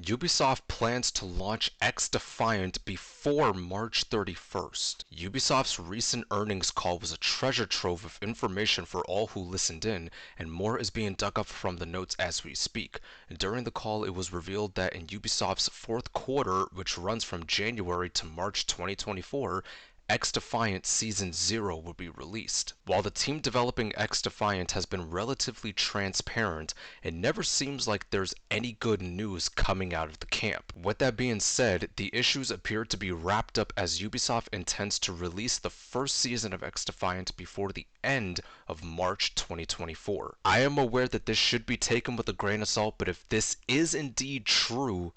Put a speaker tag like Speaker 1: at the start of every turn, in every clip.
Speaker 1: Ubisoft plans to launch XDefiant before March 31st. Ubisoft's recent earnings call was a treasure trove of information for all who listened in, and more is being dug up from the notes as we speak. During the call, it was revealed that in Ubisoft's fourth quarter, which runs from January to March 2024, XDefiant Season 0 will be released. While the team developing XDefiant has been relatively transparent, it never seems like there's any good news coming out of the camp. With that being said, the issues appear to be wrapped up as Ubisoft intends to release the first season of XDefiant before the end of March 2024. I am aware that this should be taken with a grain of salt, but if this is indeed true,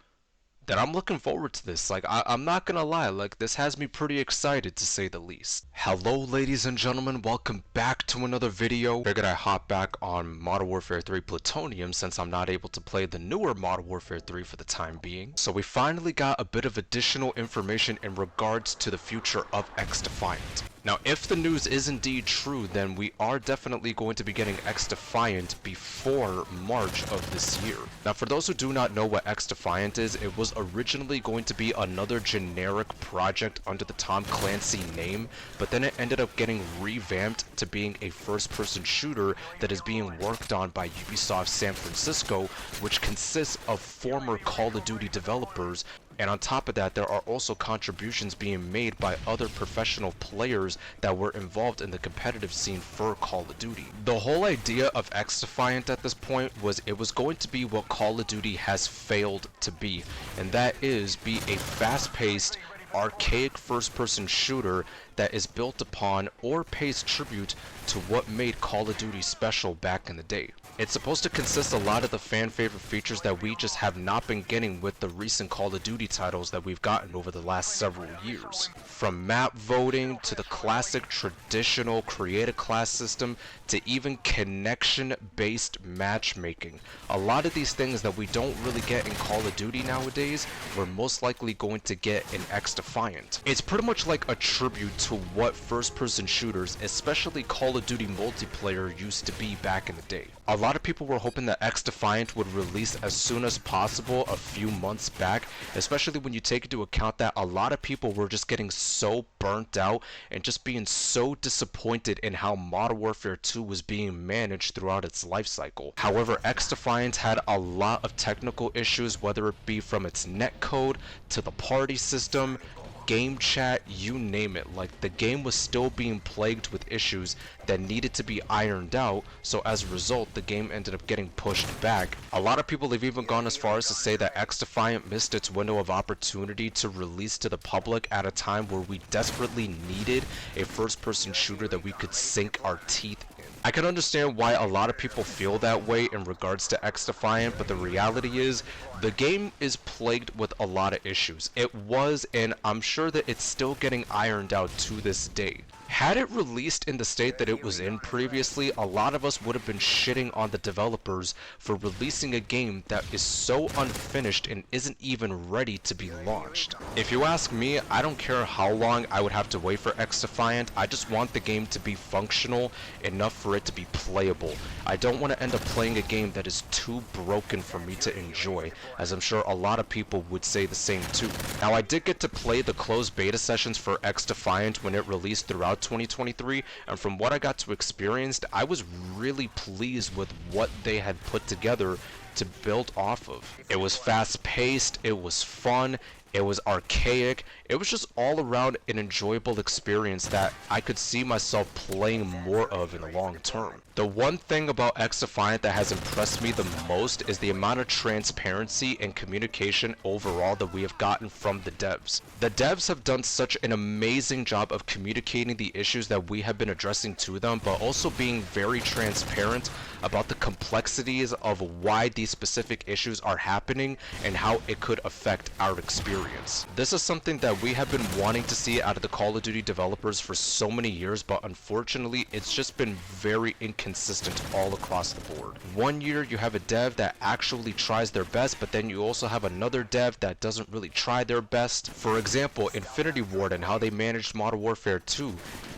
Speaker 1: then I'm looking forward to this. I'm not gonna lie, this has me pretty excited to say the least. Hello ladies and gentlemen, welcome back to another video. Figured I'd hop back on Modern Warfare 3 Plutonium since I'm not able to play the newer Modern Warfare 3 for the time being. So we finally got a bit of additional information in regards to the future of XDefiant. Now, if the news is indeed true, then we are definitely going to be getting XDefiant before March of this year. Now, for those who do not know what XDefiant is, it was originally going to be another generic project under the Tom Clancy name, but then it ended up getting revamped to being a first-person shooter that is being worked on by Ubisoft San Francisco, which consists of former Call of Duty developers. And on top of that, there are also contributions being made by other professional players that were involved in the competitive scene for Call of Duty. The whole idea of XDefiant at this point was it was going to be what Call of Duty has failed to be, and that is be a fast-paced, archaic first-person shooter that is built upon or pays tribute to what made Call of Duty special back in the day. It's supposed to consist a lot of the fan-favorite features that we just have not been getting with the recent Call of Duty titles that we've gotten over the last several years. From map voting to the classic traditional create-a class system to even connection-based matchmaking. A lot of these things that we don't really get in Call of Duty nowadays, we're most likely going to get in XDefiant. It's pretty much like a tribute to what first-person shooters, especially Call of Duty multiplayer, used to be back in the day. A lot of people were hoping that XDefiant would release as soon as possible a few months back, especially when you take into account that a lot of people were just getting so burnt out and just being so disappointed in how Modern Warfare 2 was being managed throughout its life cycle. However, XDefiant had a lot of technical issues, whether it be from its netcode to the party system, game chat, you name it. Like, the game was still being plagued with issues that needed to be ironed out, so as a result the game ended up getting pushed back. A lot of people have even gone as far as to say that XDefiant missed its window of opportunity to release to the public at a time where we desperately needed a first-person shooter that we could sink our teeth in. I can understand why a lot of people feel that way in regards to XDefiant, but the reality is the game is plagued with a lot of issues. It was, and I'm sure that it's still getting ironed out to this day. Had it released in the state that it was in previously, a lot of us would have been shitting on the developers for releasing a game that is so unfinished and isn't even ready to be launched. If you ask me, I don't care how long I would have to wait for XDefiant. I just want the game to be functional enough for it to be playable. I don't want to end up playing a game that is too broken for me to enjoy, as I'm sure a lot of people would say the same too. Now, I did get to play the closed beta sessions for XDefiant when it released throughout 2023, and from what I got to experience, I was really pleased with what they had put together to build off of. It was fast-paced, it was fun, it was archaic, it was just all around an enjoyable experience that I could see myself playing more of in the long term. The one thing about XDefiant that has impressed me the most is the amount of transparency and communication overall that we have gotten from the devs. The devs have done such an amazing job of communicating the issues that we have been addressing to them, but also being very transparent about the complexities of why these specific issues are happening and how it could affect our experience. experience. This is something that we have been wanting to see out of the Call of Duty developers for so many years, but unfortunately it's just been very inconsistent all across the board. One year you have a dev that actually tries their best, but then you also have another dev that doesn't really try their best. For example, Infinity Ward and how they managed Modern Warfare 2.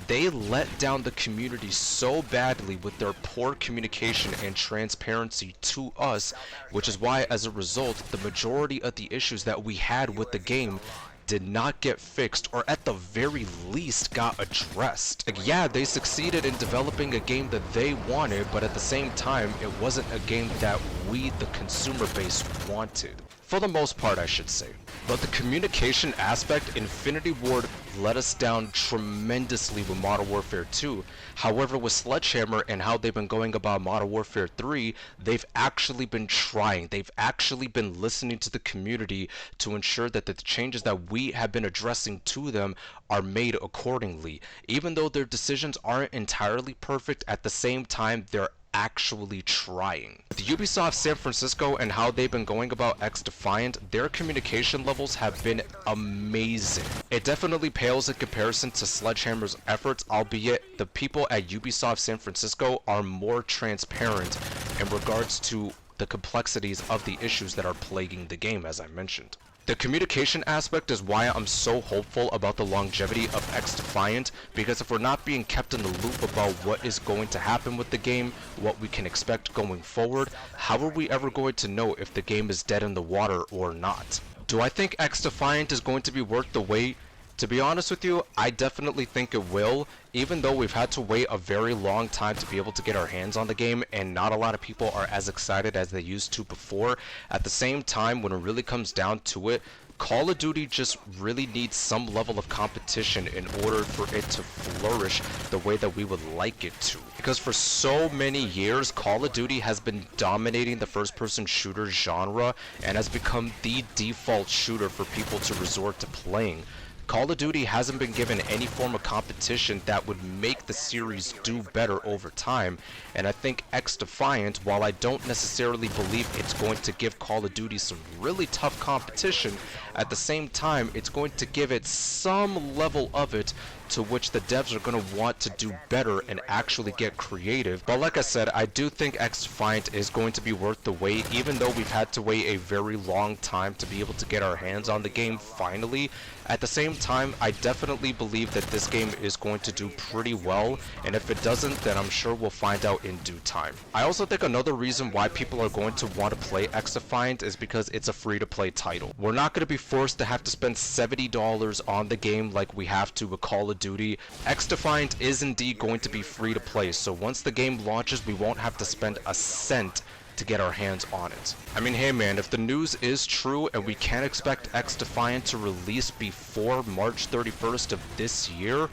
Speaker 1: They let down the community so badly with their poor communication and transparency to us, which is why, as a result, the majority of the issues that we had with the game did not get fixed, or at the very least got addressed. Like, yeah, they succeeded in developing a game that they wanted, but at the same time, it wasn't a game that we, the consumer base, wanted. For the most part, I should say. But the communication aspect, Infinity Ward let us down tremendously with Modern Warfare 2. However, with Sledgehammer and how they've been going about Modern Warfare 3, they've actually been trying. They've actually been listening to the community to ensure that the changes that we have been addressing to them are made accordingly. Even though their decisions aren't entirely perfect, at the same time, they're actually trying. With Ubisoft San Francisco and how they've been going about XDefiant, their communication levels have been amazing. It definitely pales in comparison to Sledgehammer's efforts, albeit the people at Ubisoft San Francisco are more transparent in regards to the complexities of the issues that are plaguing the game, as I mentioned. The communication aspect is why I'm so hopeful about the longevity of XDefiant, because if we're not being kept in the loop about what is going to happen with the game, what we can expect going forward, how are we ever going to know if the game is dead in the water or not? Do I think XDefiant is going to be worth the wait? To be honest with you, I definitely think it will, even though we've had to wait a very long time to be able to get our hands on the game, and not a lot of people are as excited as they used to before. At the same time, when it really comes down to it, Call of Duty just really needs some level of competition in order for it to flourish the way that we would like it to. Because for so many years, Call of Duty has been dominating the first-person shooter genre and has become the default shooter for people to resort to playing. Call of Duty hasn't been given any form of competition that would make the series do better over time, and I think XDefiant, while I don't necessarily believe it's going to give Call of Duty some really tough competition, at the same time it's going to give it some level of it to which the devs are going to want to do better and actually get creative. But like I said, I do think XDefiant is going to be worth the wait, even though we've had to wait a very long time to be able to get our hands on the game finally. At the same time, I definitely believe that this game is going to do pretty well, and if it doesn't, then I'm sure we'll find out in due time. I also think another reason why people are going to want to play XDefiant is because it's a free-to-play title. We're not going to be forced to have to spend $70 on the game like we have to with Call of Duty. XDefiant is indeed going to be free to play, so once the game launches, we won't have to spend a cent to get our hands on it. I mean, hey man, if the news is true and we can expect XDefiant to release before March 31st of this year,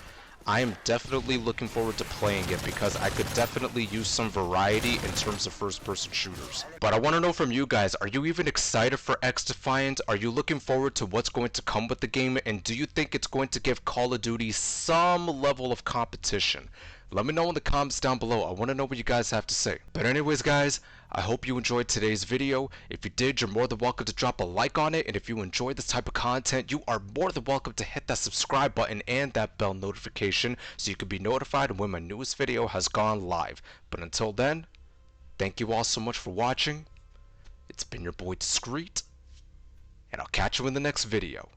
Speaker 1: I am definitely looking forward to playing it because I could definitely use some variety in terms of first-person shooters. But I want to know from you guys, are you even excited for XDefiant? Are you looking forward to what's going to come with the game? And do you think it's going to give Call of Duty some level of competition? Let me know in the comments down below. I want to know what you guys have to say. But anyways, guys, I hope you enjoyed today's video. If you did, you're more than welcome to drop a like on it. And if you enjoy this type of content, you are more than welcome to hit that subscribe button and that bell notification so you can be notified when my newest video has gone live. But until then, thank you all so much for watching. It's been your boy Discreet, and I'll catch you in the next video.